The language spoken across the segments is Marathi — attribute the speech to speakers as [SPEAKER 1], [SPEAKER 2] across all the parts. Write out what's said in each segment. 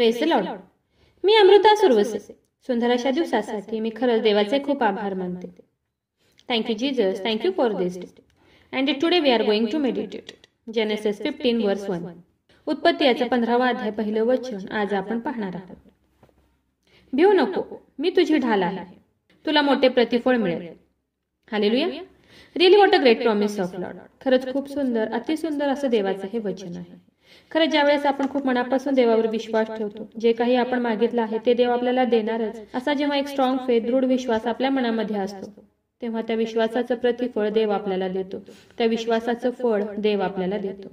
[SPEAKER 1] Praise the Lord. मी अमृता सुरवसे. सुंदर अशा दिवसासाठी मी खरंच देवाचे खूप आभार मानते. Thank you Jesus, thank you for this day. And today we are going to meditate Genesis 15 verse 1. उत्पत्ती याचा 15वा अध्याय पहिलं वचन आज आपण पाहणार आहोत. भिऊ नको, मी तुझी ढाल आहे, तुला मोठे प्रतिफळ मिळेल. Hallelujah. Really what a great promise of Lord. खरंच खूप सुंदर, अतिसुंदर असं देवाचं हे वचन आहे. खरंच ज्यावेळेस आपण खूप मनापासून देवावर विश्वास ठेवतो, जे काही आपण मागितलं आहे ते देव आपल्याला देणारच असा जेव्हा एक स्ट्रॉंग फेथ, दृढ विश्वास आपल्या मनामध्ये असतो, तेव्हा त्या विश्वासाचं प्रतिफळ देव आपल्याला देतो. त्या विश्वासाचं फळ देव आपल्याला देतो.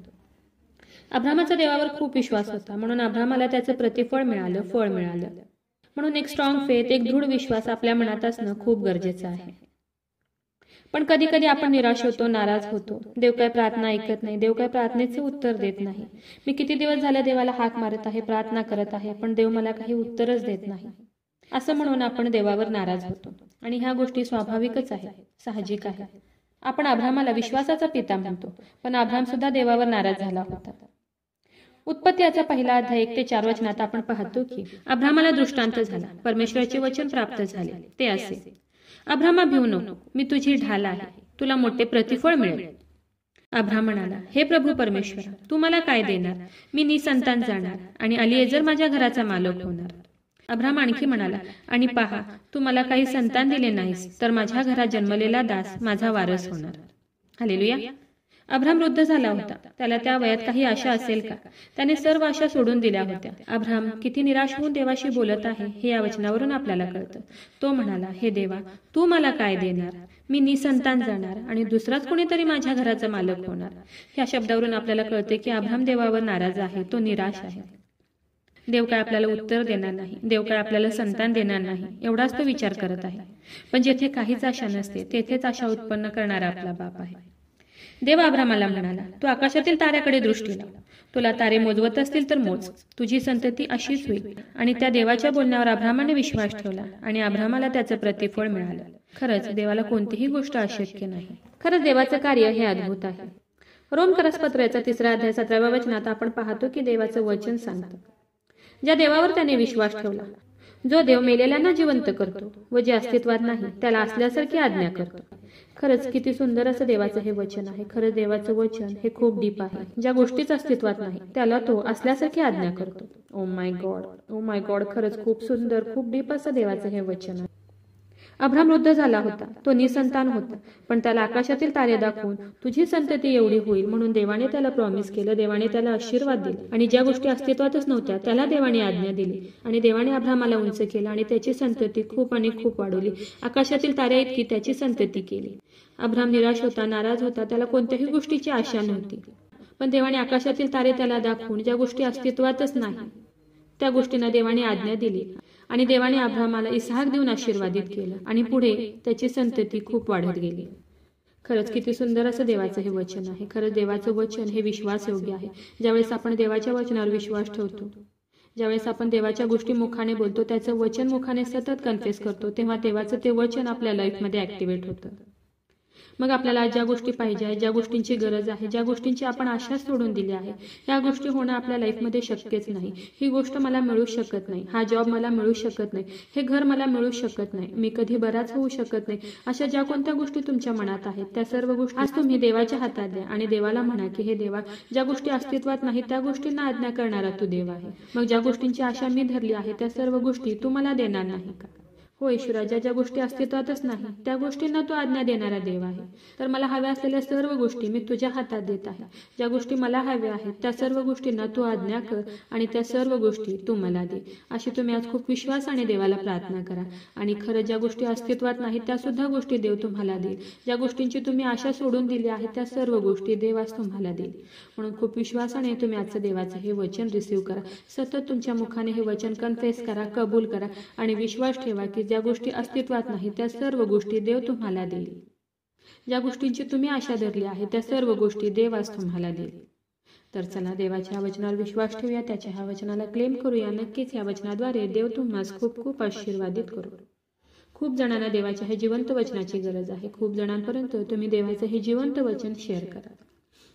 [SPEAKER 1] अब्रामाचा देवावर खूप विश्वास होता, म्हणून अब्रामाला त्याचं प्रतिफळ मिळालं, फळ मिळालं. म्हणून एक स्ट्रॉंग फेथ, एक दृढ विश्वास आपल्या मनात असणं खूप गरजेचं आहे. पण कधी कधी आपण निराश होतो, नाराज होतो. देव काय प्रार्थना ऐकत नाही, देव काय प्रार्थनेचे उत्तर देत नाही. मी किती दिवस झाले देवाला हाक मारत आहे, प्रार्थना करत आहे, पण देव मला काही उत्तरच देत नाही, असं म्हणून आपण देवावर नाराज होतो. आणि ह्या गोष्टी स्वाभाविकच आहे, साहजिक आहे. आपण अब्रामाला विश्वासाचा पिता म्हणतो, पण अब्राम सुद्धा देवावर नाराज झाला होता. उत्पत्ती याचा पहिला अध्याय 1 ते 4 वचनात आपण पाहतो की अब्रामाला दृष्टांत झाला, परमेश्वराचे वचन प्राप्त झाले. ते असे: अब्रामा भिऊ नको, मी तुझी ढाल आहे, तुला मोठे प्रतिफळ मिळेल. अब्राम म्हणाला, हे प्रभू परमेश्वरा, तू मला काय देणार? मी निसंतान जाणार आणि अलिएजर माझ्या घराचा मालक होणार. अब्राम आणखी म्हणाला, आणि पहा, तू मला काही संतान दिले नाहीस, तर माझ्या घरात जन्मलेला दास माझा वारस होणार. हालेलुया. अब्राम वृद्ध झाला होता, त्याला त्या वयात काही आशा असेल का? त्याने सर्व आशा सोडून दिल्या होत्या. अब्राम किती निराश होऊन देवाशी बोलत आहे हे या वचनावरून आपल्याला कळतं. तो म्हणाला, हे देवा, तू मला काय देणार? मी निसंतान जाणार आणि दुसराच कोणीतरी माझ्या घराचा मालक होणार. ह्या शब्दावरून आपल्याला कळते की अब्राम देवावर नाराज आहे, तो निराश आहे. देव काय आपल्याला उत्तर देणार नाही, देव काय आपल्याला संतान देणार नाही, एवढाच तो विचार करत आहे. पण जेथे काहीच आशा नसते, तेथेच आशा उत्पन्न करणारा आपला बाप आहे. देव अब्रामाला म्हणाला, तू आकाशातील ताऱ्याकडे दृष्टी लाव, तुला तारे मोजवत असतील तर मोज, तुझी संतती अशीच होईल. आणि त्या देवाच्या बोलण्यावर अब्रामाने विश्वास ठेवला आणि अब्रामाला त्याचं प्रतिफळ मिळालं. खरंच देवाला कोणतीही गोष्ट अशक्य नाही. खरंच देवाचं कार्य हे अद्भुत आहे. रोमकरसपत्राचा 3रा अध्याय 17व्या वचनात आपण पाहतो की देवाचं वचन सांगतं, ज्या देवावर त्याने विश्वास ठेवला, जो देव मेलेल्यांना जिवंत करतो व जे अस्तित्वात नाही त्याला असल्यासारखी आज्ञा करतो. खरंच किती सुंदर असं देवाचं हे वचन आहे. खरंच देवाचं वचन हे खूप डीप आहे. ज्या गोष्टीच अस्तित्वात नाही त्याला तो असल्यासारखी आज्ञा करतो. Oh my God, oh my God. खरंच खूप सुंदर, खूप डीप असं देवाचं हे वचन आहे. अब्राम वृद्ध झाला होता, तो निसंतान होता, पण त्याला आकाशातील तारे दाखवून तुझी संतती एवढी होईल म्हणून देवाने त्याला प्रॉमिस केलं, देवाने त्याला आशीर्वाद दिले. आणि ज्या गोष्टी अस्तित्वातच नव्हत्या त्याला देवाने आज्ञा दिली आणि देवाने अब्रामाला उंच केलं आणि त्याची संतती खूप आणि खूप वाढवली. आकाशातील तारे इतकी त्याची संतती केली. अब्राम निराश होता, नाराज होता, त्याला कोणत्याही गोष्टीची आशा नव्हती. पण देवाने आकाशातील तारे त्याला दाखवून ज्या गोष्टी अस्तित्वातच नाही त्या गोष्टींना देवाने आज्ञा दिली आणि देवाने अब्रामाला इसहाक देऊन आशीर्वादित केलं आणि पुढे त्याची संतती खूप वाढत गेली. खरंच किती सुंदर असं देवाचं हे वचन आहे. खरंच देवाचं वचन हे विश्वासयोग्य आहे. ज्यावेळेस आपण देवाच्या वचनावर विश्वास ठेवतो, ज्यावेळेस आपण देवाच्या गोष्टी मुखाने बोलतो, त्याचं वचन मुखाने सतत कन्फेस करतो, तेव्हा देवाचं ते वचन आपल्या लाईफमध्ये ऍक्टिव्हेट होतं. मग आपल्याला ज्या गोष्टी पाहिजे आहेत, ज्या गोष्टींची गरज आहे, ज्या गोष्टींची आपण आशा सोडून दिली आहे, या गोष्टी होणं आपल्या लाईफमध्ये शक्यच नाही. ही गोष्ट मला मिळू शकत नाही, हा जॉब मला मिळू शकत नाही, हे घर मला मिळू शकत नाही, मी कधी बराच होऊ शकत नाही, अशा ज्या कोणत्या गोष्टी तुमच्या मनात आहेत त्या सर्व गोष्टी आज तुम्ही देवाच्या हातात द्या आणि देवाला म्हणा की हे देवा, ज्या गोष्टी अस्तित्वात नाही त्या गोष्टींना आज्ञा करणारा तू देव आहे. मग ज्या गोष्टींची आशा मी धरली आहे त्या सर्व गोष्टी तू मला देणार नाही का? हो ईश्वरा, ज्या गोष्टी अस्तित्वातच नाही त्या गोष्टींना तू आज्ञा देणारा देव आहे. तर मला हव्या असलेल्या सर्व गोष्टी मी तुझ्या हातात देत आहे. ज्या गोष्टी मला हव्या आहेत त्या सर्व गोष्टींना तू आज्ञा कर आणि त्या सर्व गोष्टी तू मला दे. अशी तुम्ही आज खूप विश्वासाने देवाला प्रार्थना करा. आणि खरं ज्या गोष्टी अस्तित्वात नाहीत त्या सुद्धा गोष्टी देव तुम्हाला देईल. ज्या गोष्टींची तुम्ही आशा सोडून दिली आहे त्या सर्व गोष्टी देव आज तुम्हाला देईल. म्हणून खूप विश्वासाने तुम्ही आजचं देवाचं हे वचन रिसीव्ह करा. सतत तुमच्या मुखाने हे वचन कन्फेस करा, कबूल करा आणि विश्वास ठेवा की ज्या गोष्टी अस्तित्वात नाही त्या सर्व गोष्टी देव तुम्हाला देईल. ज्या गोष्टींची तुम्ही आशा धरली आहे त्या सर्व गोष्टी देव आज तुम्हाला देईल. तर चला देवाच्या वचनावर विश्वास ठेवूया, त्याच्या ह्या वचनाला क्लेम करूया. नक्कीच या वचनाद्वारे देव तुम्हाला खूप खूप आशीर्वादित करू. खूप जणांना देवाच्या हे जिवंत वचनाची गरज आहे. खूप जणांपर्यंत तुम्ही देवाचं हे जिवंत वचन शेअर करा.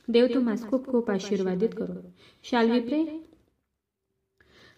[SPEAKER 1] देव तुम्हाला खूप खूप आशीर्वादित करू. शाल वी प्रे?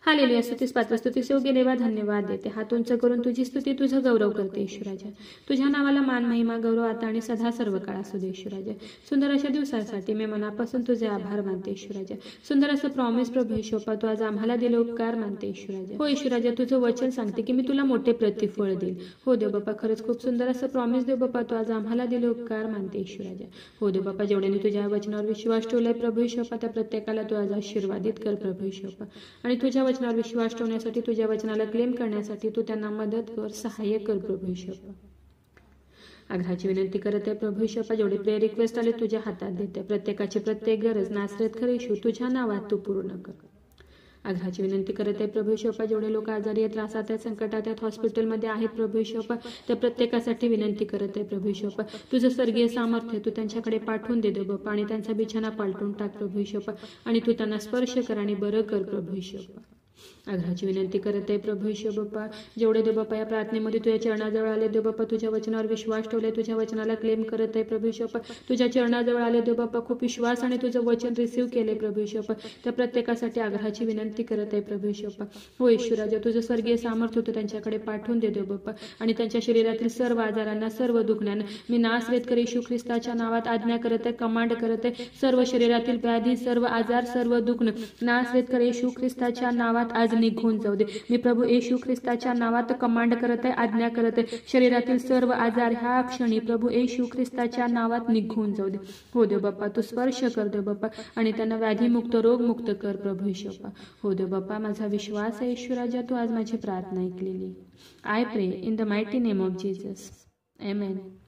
[SPEAKER 1] हालेलुया. स्तुतीस पात्र, स्तुतीस योग्य देवा, धन्यवाद देते. हात उंच करून तुझी स्तुती, तुझा गौरव करते ईश्वराजा. तुझ्या नावाला मान, महिमा, गौरव आता आणि सदा सर्व काळ असू दे ईश्वराजा. सुंदर अशा दिवसासाठी मी मनापासून तुझे आभार मानते ईश्वराजा. सुंदर असं प्रॉमिस प्रभू ईश्वरा, तू आज आम्हाला दिले उपकार मानते ईश्वराजा. हो ईश्वराजा, तुझं वचन सांगते की मी तुला मोठे प्रतिफळ देईल. हो देव बाप्पा, खरंच खूप सुंदर असं प्रॉमिस देव बाप्पा, तू आज आम्हाला दिले उपकार मानते ईश्वराजा. हो देव बाप्पा, जेवढ्याने तुझ्या वचनावर विश्वास ठेवलाय प्रभू ईश्वरा, त्या प्रत्येकाला तू आज आशीर्वादित कर प्रभू ईश्वरा. आणि तुझ्या वचनावर विश्वास ठेवण्यासाठी, तुझ्या वचनाला क्लेम करण्यासाठी तू त्यांना मदत कर, सहाय्य कर प्रभू ईश्वरा. आग्रहाची विनंती करत आहे प्रभू ईश्वरा, जेवढे प्रेयर रिक्वेस्ट आले तुझ्या हातात देते. प्रत्येकाची प्रत्येक गरज नासरत खरे येशू तुझ्या नावात तू पूर्ण कर. आग्रहाची विनंती करत आहे प्रभू ईश्वरा, जेवढे लोक आजारी आहेत, त्रासात आहेत, संकटात आहेत, हॉस्पिटलमध्ये आहेत प्रभू ईश्वरा, त्या प्रत्येकासाठी विनंती करत आहे प्रभू ईश्वरा. तुझं स्वर्गीय सामर्थ्य तू त्यांच्याकडे पाठवून दे देव बाप्पा, आणि त्यांचा बिछाना पालटून टाक प्रभू ईश्वरा, आणि तू त्यांना स्पर्श कर आणि बरं कर प्रभू ईश्वरा. आग्रहाची विनंती करत आहे प्रभू ईश्वर बाप्पा, जेवढे देव बाप्पा या प्रार्थनेमध्ये तुझ्या चरणाजवळ आले देव बाप्पा, तुझ्या वचनावर विश्वास ठेवले, तुझ्या वचनाला क्लेम करत आहे प्रभू ईश्वर बाप्पा, तुझ्या चरणाजवळ आले देव बाप्पा, खूप विश्वास आणि तुझं वचन रिसीव्ह केले प्रभू ईश्वर बाप्पा, त्या प्रत्येकासाठी आग्रहाची विनंती करत आहे प्रभू ईश्वर बाप्पा. हो ईश्वराजा, तुझं स्वर्गीय सामर्थ्य तू त्यांच्याकडे पाठवून दे देव बाप्पा, आणि त्यांच्या शरीरातील सर्व आजारांना, सर्व दुखण्यांना मी नासरेत कर येशू ख्रिस्ताच्या नावात आज्ञा करत आहे, कमांड करत आहे. सर्व शरीरातील व्याधी, सर्व आजार, सर्व दुखणं नासरेत कर येशू ख्रिस्ताच्या नावात आज निघून जाऊ दे. मी प्रभू येशू ख्रिस्ताच्या नावात कमांड करत आहे, आज्ञा करत आहे. शरीरातील सर्व आजार ह्या क्षणी प्रभू येशू ख्रिस्ताच्या नावात निघून जाऊ दे. हो देव बाप्पा, तू स्पर्श कर देव बाप्पा, आणि त्यांना व्याधीमुक्त, रोगमुक्त कर प्रभू ईश्वरा. हो देव बाप्पा, माझा विश्वास आहे ईश्वराजा, तू आज माझी प्रार्थना ऐकलेली. आय प्रे in the mighty name of Jesus. Amen.